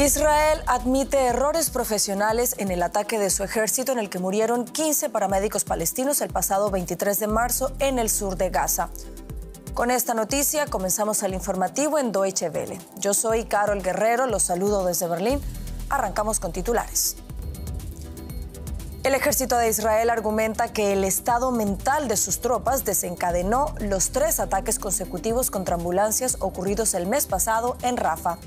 Israel admite errores profesionales en el ataque de su ejército en el que murieron 15 paramédicos palestinos el pasado 23 de marzo en el sur de Gaza. Con esta noticia comenzamos el informativo en Deutsche Welle. Yo soy Carol Guerrero, los saludo desde Berlín. Arrancamos con titulares. El ejército de Israel argumenta que el estado mental de sus tropas desencadenó los 3 ataques consecutivos contra ambulancias ocurridos el mes pasado en Rafah.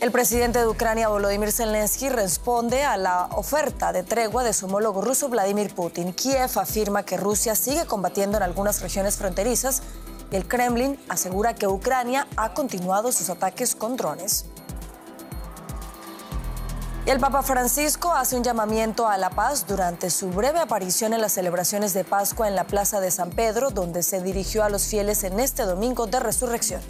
El presidente de Ucrania, Volodymyr Zelensky, responde a la oferta de tregua de su homólogo ruso, Vladimir Putin. Kiev afirma que Rusia sigue combatiendo en algunas regiones fronterizas y el Kremlin asegura que Ucrania ha continuado sus ataques con drones. Y el Papa Francisco hace un llamamiento a la paz durante su breve aparición en las celebraciones de Pascua en la Plaza de San Pedro, donde se dirigió a los fieles en este domingo de resurrección.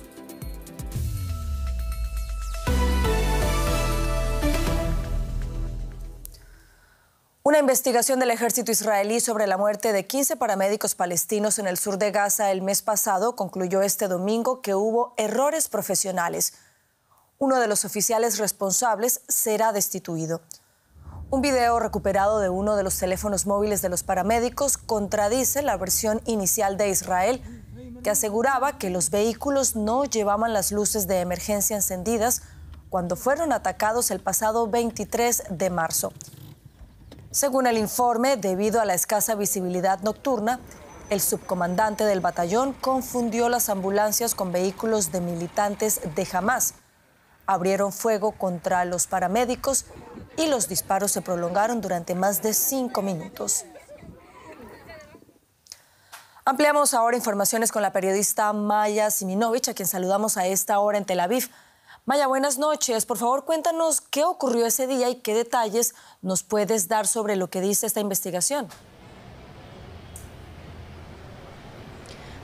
Una investigación del ejército israelí sobre la muerte de 15 paramédicos palestinos en el sur de Gaza el mes pasado concluyó este domingo que hubo errores profesionales. Uno de los oficiales responsables será destituido. Un video recuperado de uno de los teléfonos móviles de los paramédicos contradice la versión inicial de Israel, que aseguraba que los vehículos no llevaban las luces de emergencia encendidas cuando fueron atacados el pasado 23 de marzo. Según el informe, debido a la escasa visibilidad nocturna, el subcomandante del batallón confundió las ambulancias con vehículos de militantes de Hamás. Abrieron fuego contra los paramédicos y los disparos se prolongaron durante más de 5 minutos. Ampliamos ahora informaciones con la periodista Maya Siminovich, a quien saludamos a esta hora en Tel Aviv. Maya, buenas noches. Por favor, cuéntanos qué ocurrió ese día y qué detalles nos puedes dar sobre lo que dice esta investigación.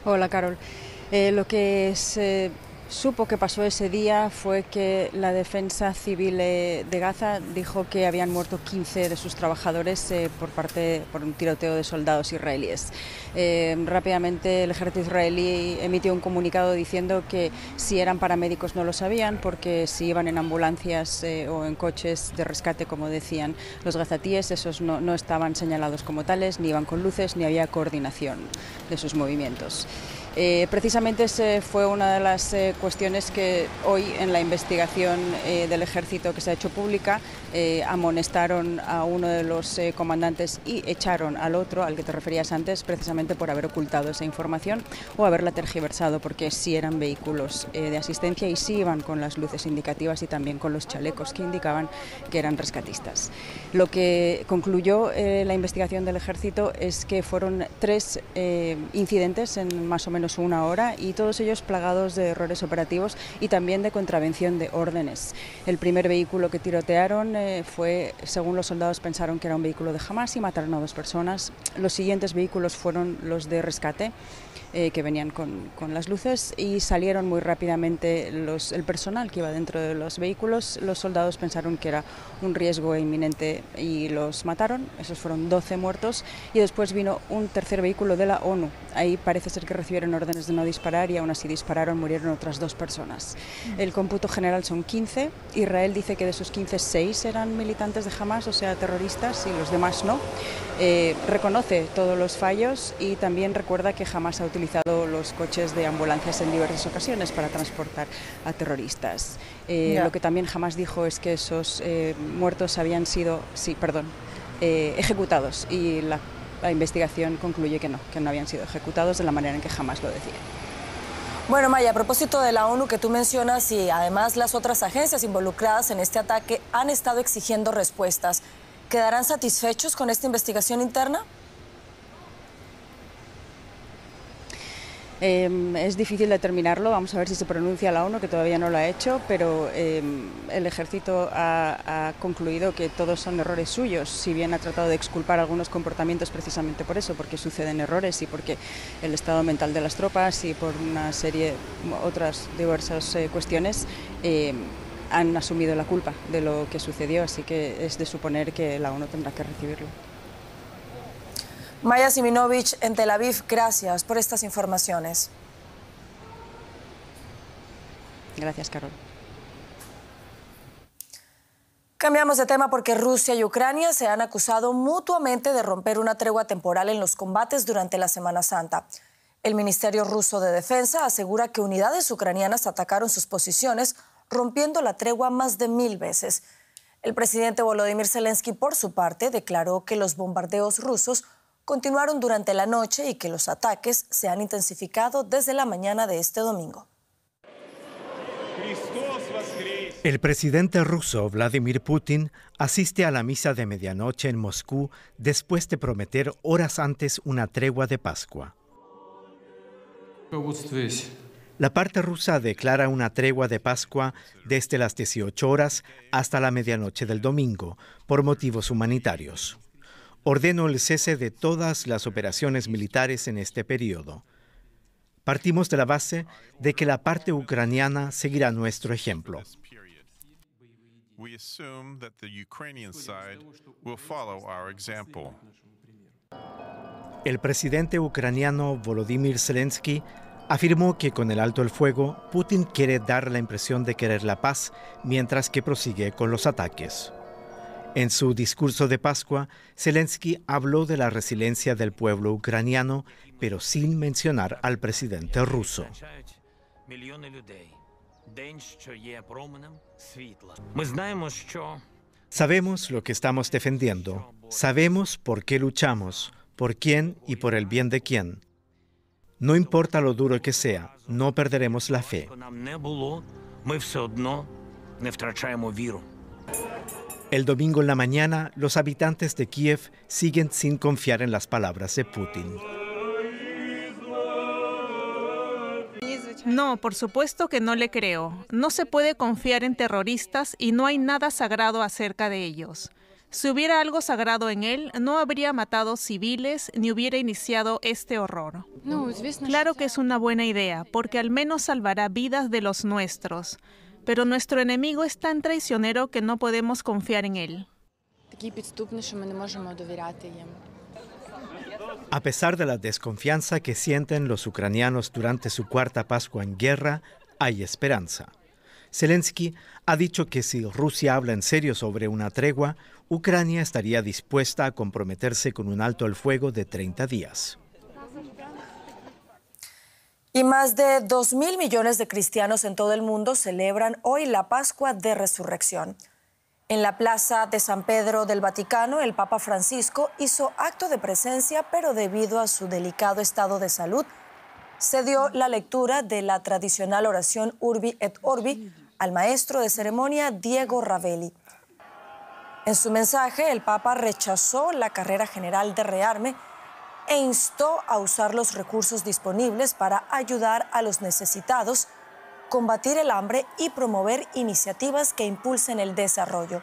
Hola, Carol. Lo que se supo que pasó ese día fue que la Defensa Civil de Gaza dijo que habían muerto 15 de sus trabajadores por un tiroteo de soldados israelíes. Rápidamente el ejército israelí emitió un comunicado diciendo que si eran paramédicos no lo sabían, porque si iban en ambulancias o en coches de rescate, como decían los gazatíes, esos no estaban señalados como tales, ni iban con luces, ni había coordinación de sus movimientos. Precisamente esa fue una de las cuestiones que hoy en la investigación del ejército que se ha hecho pública amonestaron a uno de los comandantes y echaron al otro, al que te referías antes, precisamente por haber ocultado esa información o haberla tergiversado, porque sí eran vehículos de asistencia y sí iban con las luces indicativas y también con los chalecos que indicaban que eran rescatistas. Lo que concluyó la investigación del ejército es que fueron 3 incidentes en más o menos una hora y todos ellos plagados de errores operativos y también de contravención de órdenes. El primer vehículo que tirotearon fue, según los soldados, pensaron que era un vehículo de Hamás y mataron a 2 personas. Los siguientes vehículos fueron los de rescate, que venían con las luces, y salieron muy rápidamente el personal que iba dentro de los vehículos. Los soldados pensaron que era un riesgo inminente y los mataron. Esos fueron 12 muertos y después vino un tercer vehículo de la ONU. Ahí parece ser que recibieron órdenes de no disparar y aún así dispararon, murieron otras 2 personas. El cómputo general son 15. Israel dice que de esos 15, 6 eran militantes de Hamás, o sea, terroristas, y los demás no. Reconoce todos los fallos y también recuerda que Hamás ha utilizado los coches de ambulancias en diversas ocasiones para transportar a terroristas. Lo que también Hamás dijo es que esos muertos habían sido, ejecutados, y la investigación concluye que no habían sido ejecutados de la manera en que Hamás lo decía. Bueno, Maya, a propósito de la ONU que tú mencionas y además las otras agencias involucradas en este ataque han estado exigiendo respuestas. ¿Quedarán satisfechos con esta investigación interna? Es difícil determinarlo, vamos a ver si se pronuncia la ONU, que todavía no lo ha hecho, pero el ejército ha concluido que todos son errores suyos, si bien ha tratado de exculpar algunos comportamientos precisamente por eso, porque suceden errores y porque el estado mental de las tropas y por una serie otras diversas cuestiones han asumido la culpa de lo que sucedió, así que es de suponer que la ONU tendrá que recibirlo. Maya Siminovich en Tel Aviv, gracias por estas informaciones. Gracias, Carol. Cambiamos de tema porque Rusia y Ucrania se han acusado mutuamente de romper una tregua temporal en los combates durante la Semana Santa. El Ministerio Ruso de Defensa asegura que unidades ucranianas atacaron sus posiciones, rompiendo la tregua más de 1000 veces. El presidente Volodymyr Zelensky, por su parte, declaró que los bombardeos rusos continuaron durante la noche y que los ataques se han intensificado desde la mañana de este domingo. El presidente ruso Vladimir Putin asiste a la misa de medianoche en Moscú después de prometer horas antes una tregua de Pascua. La parte rusa declara una tregua de Pascua desde las 18 horas hasta la medianoche del domingo por motivos humanitarios. Ordenó el cese de todas las operaciones militares en este periodo. Partimos de la base de que la parte ucraniana seguirá nuestro ejemplo. El presidente ucraniano Volodymyr Zelensky afirmó que con el alto el fuego, Putin quiere dar la impresión de querer la paz, mientras que prosigue con los ataques. En su discurso de Pascua, Zelensky habló de la resiliencia del pueblo ucraniano, pero sin mencionar al presidente ruso. Sabemos lo que estamos defendiendo, sabemos por qué luchamos, por quién y por el bien de quién. No importa lo duro que sea, no perderemos la fe. El domingo en la mañana, los habitantes de Kiev siguen sin confiar en las palabras de Putin. No, por supuesto que no le creo. No se puede confiar en terroristas y no hay nada sagrado acerca de ellos. Si hubiera algo sagrado en él, no habría matado civiles ni hubiera iniciado este horror. Claro que es una buena idea, porque al menos salvará vidas de los nuestros. Pero nuestro enemigo es tan traicionero que no podemos confiar en él. A pesar de la desconfianza que sienten los ucranianos durante su cuarta Pascua en guerra, hay esperanza. Zelensky ha dicho que si Rusia habla en serio sobre una tregua, Ucrania estaría dispuesta a comprometerse con un alto el fuego de 30 días. Y más de 2.000 millones de cristianos en todo el mundo celebran hoy la Pascua de Resurrección. En la Plaza de San Pedro del Vaticano, el Papa Francisco hizo acto de presencia, pero debido a su delicado estado de salud, se dio la lectura de la tradicional oración Urbi et Orbi al maestro de ceremonia Diego Ravelli. En su mensaje, el Papa rechazó la carrera general de rearme e instó a usar los recursos disponibles para ayudar a los necesitados, combatir el hambre y promover iniciativas que impulsen el desarrollo.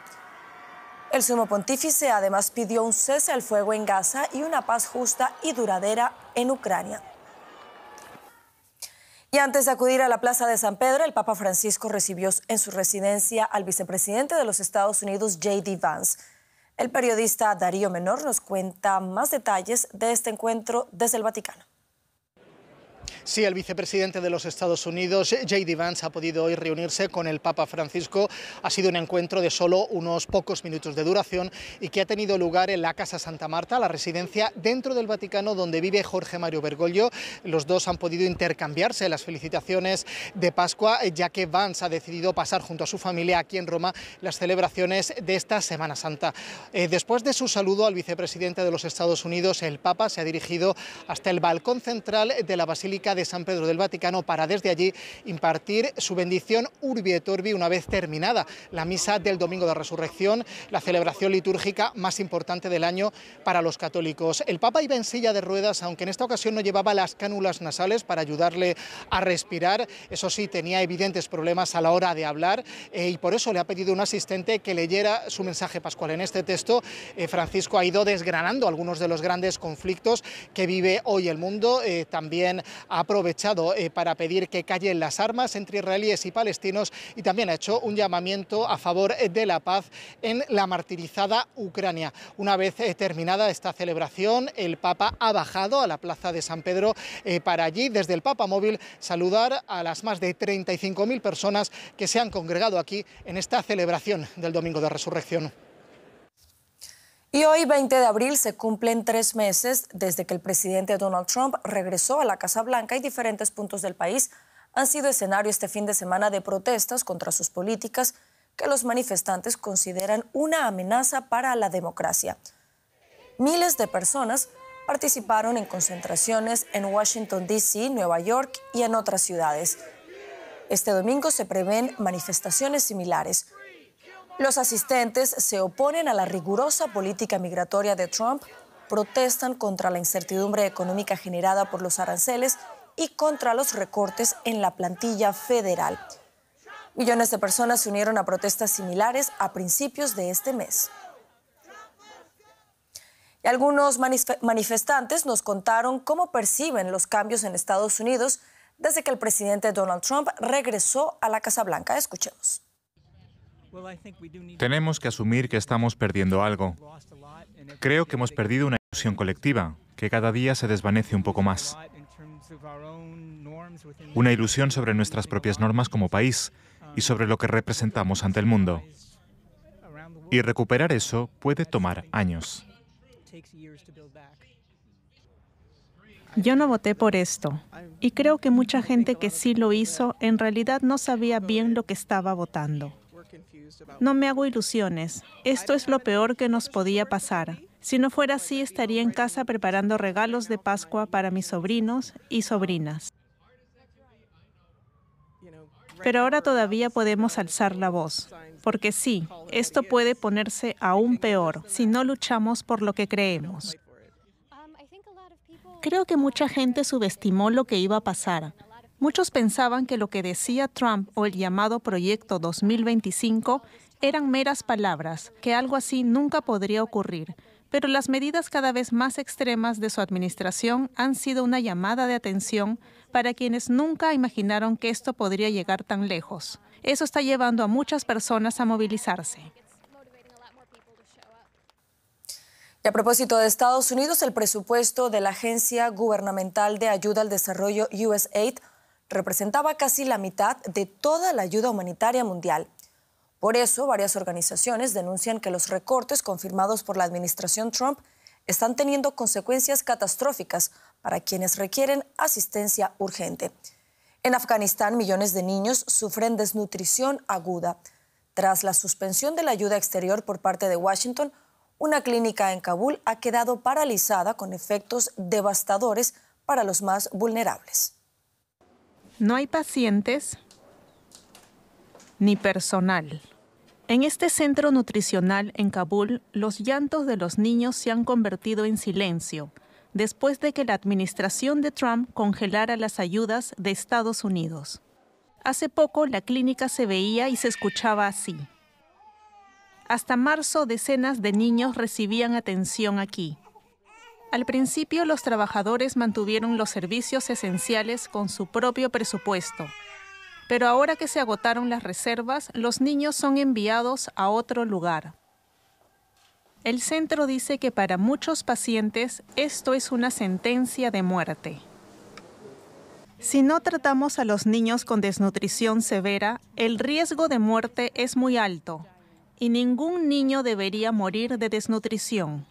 El sumo pontífice además pidió un cese al fuego en Gaza y una paz justa y duradera en Ucrania. Y antes de acudir a la Plaza de San Pedro, el Papa Francisco recibió en su residencia al vicepresidente de los Estados Unidos, J.D. Vance. El periodista Darío Menor nos cuenta más detalles de este encuentro desde el Vaticano. Sí, el vicepresidente de los Estados Unidos, J.D. Vance, ha podido hoy reunirse con el Papa Francisco. Ha sido un encuentro de solo unos pocos minutos de duración y que ha tenido lugar en la Casa Santa Marta, la residencia dentro del Vaticano donde vive Jorge Mario Bergoglio. Los dos han podido intercambiarse las felicitaciones de Pascua, ya que Vance ha decidido pasar junto a su familia aquí en Roma las celebraciones de esta Semana Santa. Después de su saludo al vicepresidente de los Estados Unidos, el Papa se ha dirigido hasta el balcón central de la Basílica de San Pedro del Vaticano para desde allí impartir su bendición Urbi et Orbi una vez terminada la misa del Domingo de Resurrección, la celebración litúrgica más importante del año para los católicos. El Papa iba en silla de ruedas, aunque en esta ocasión no llevaba las cánulas nasales para ayudarle a respirar. Eso sí, tenía evidentes problemas a la hora de hablar y por eso le ha pedido a un asistente que leyera su mensaje pascual. En este texto, Francisco ha ido desgranando algunos de los grandes conflictos que vive hoy el mundo. También ha aprovechado para pedir que callen las armas entre israelíes y palestinos, y también ha hecho un llamamiento a favor de la paz en la martirizada Ucrania. Una vez terminada esta celebración, el Papa ha bajado a la plaza de San Pedro para allí, desde el Papamóvil, saludar a las más de 35.000 personas que se han congregado aquí en esta celebración del Domingo de Resurrección. Y hoy, 20 de abril, se cumplen 3 meses desde que el presidente Donald Trump regresó a la Casa Blanca, y diferentes puntos del país han sido escenario este fin de semana de protestas contra sus políticas que los manifestantes consideran una amenaza para la democracia. Miles de personas participaron en concentraciones en Washington, D.C., Nueva York y en otras ciudades. Este domingo se prevén manifestaciones similares. Los asistentes se oponen a la rigurosa política migratoria de Trump, protestan contra la incertidumbre económica generada por los aranceles y contra los recortes en la plantilla federal. Millones de personas se unieron a protestas similares a principios de este mes. Y algunos manifestantes nos contaron cómo perciben los cambios en Estados Unidos desde que el presidente Donald Trump regresó a la Casa Blanca. Escuchemos. Tenemos que asumir que estamos perdiendo algo. Creo que hemos perdido una ilusión colectiva, que cada día se desvanece un poco más. Una ilusión sobre nuestras propias normas como país y sobre lo que representamos ante el mundo. Y recuperar eso puede tomar años. Yo no voté por esto, y creo que mucha gente que sí lo hizo en realidad no sabía bien lo que estaba votando. No me hago ilusiones. Esto es lo peor que nos podía pasar. Si no fuera así, estaría en casa preparando regalos de Pascua para mis sobrinos y sobrinas. Pero ahora todavía podemos alzar la voz, porque sí, esto puede ponerse aún peor si no luchamos por lo que creemos. Creo que mucha gente subestimó lo que iba a pasar. Muchos pensaban que lo que decía Trump o el llamado Proyecto 2025 eran meras palabras, que algo así nunca podría ocurrir. Pero las medidas cada vez más extremas de su administración han sido una llamada de atención para quienes nunca imaginaron que esto podría llegar tan lejos. Eso está llevando a muchas personas a movilizarse. Y a propósito de Estados Unidos, el presupuesto de la Agencia Gubernamental de Ayuda al Desarrollo USAID representaba casi la mitad de toda la ayuda humanitaria mundial. Por eso, varias organizaciones denuncian que los recortes confirmados por la administración Trump están teniendo consecuencias catastróficas para quienes requieren asistencia urgente. En Afganistán, millones de niños sufren desnutrición aguda. Tras la suspensión de la ayuda exterior por parte de Washington, una clínica en Kabul ha quedado paralizada con efectos devastadores para los más vulnerables. No hay pacientes ni personal. En este centro nutricional en Kabul, los llantos de los niños se han convertido en silencio después de que la administración de Trump congelara las ayudas de Estados Unidos. Hace poco la clínica se veía y se escuchaba así. Hasta marzo, decenas de niños recibían atención aquí. Al principio, los trabajadores mantuvieron los servicios esenciales con su propio presupuesto. Pero ahora que se agotaron las reservas, los niños son enviados a otro lugar. El centro dice que para muchos pacientes esto es una sentencia de muerte. Si no tratamos a los niños con desnutrición severa, el riesgo de muerte es muy alto y ningún niño debería morir de desnutrición.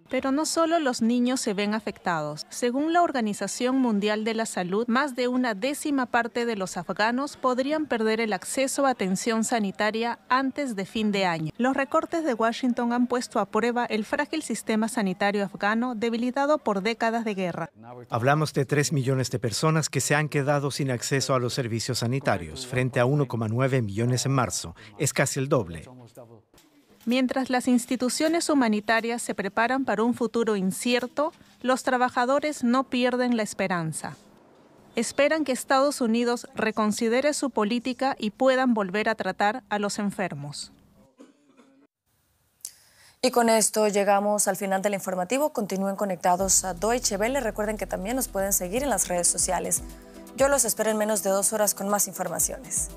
Pero no solo los niños se ven afectados. Según la Organización Mundial de la Salud, más de 1/10 parte de los afganos podrían perder el acceso a atención sanitaria antes de fin de año. Los recortes de Washington han puesto a prueba el frágil sistema sanitario afgano, debilitado por décadas de guerra. Hablamos de 3 millones de personas que se han quedado sin acceso a los servicios sanitarios, frente a 1,9 millones en marzo. Es casi el doble. Mientras las instituciones humanitarias se preparan para un futuro incierto, los trabajadores no pierden la esperanza. Esperan que Estados Unidos reconsidere su política y puedan volver a tratar a los enfermos. Y con esto llegamos al final del informativo. Continúen conectados a Deutsche Welle. Recuerden que también nos pueden seguir en las redes sociales. Yo los espero en menos de 2 horas con más informaciones.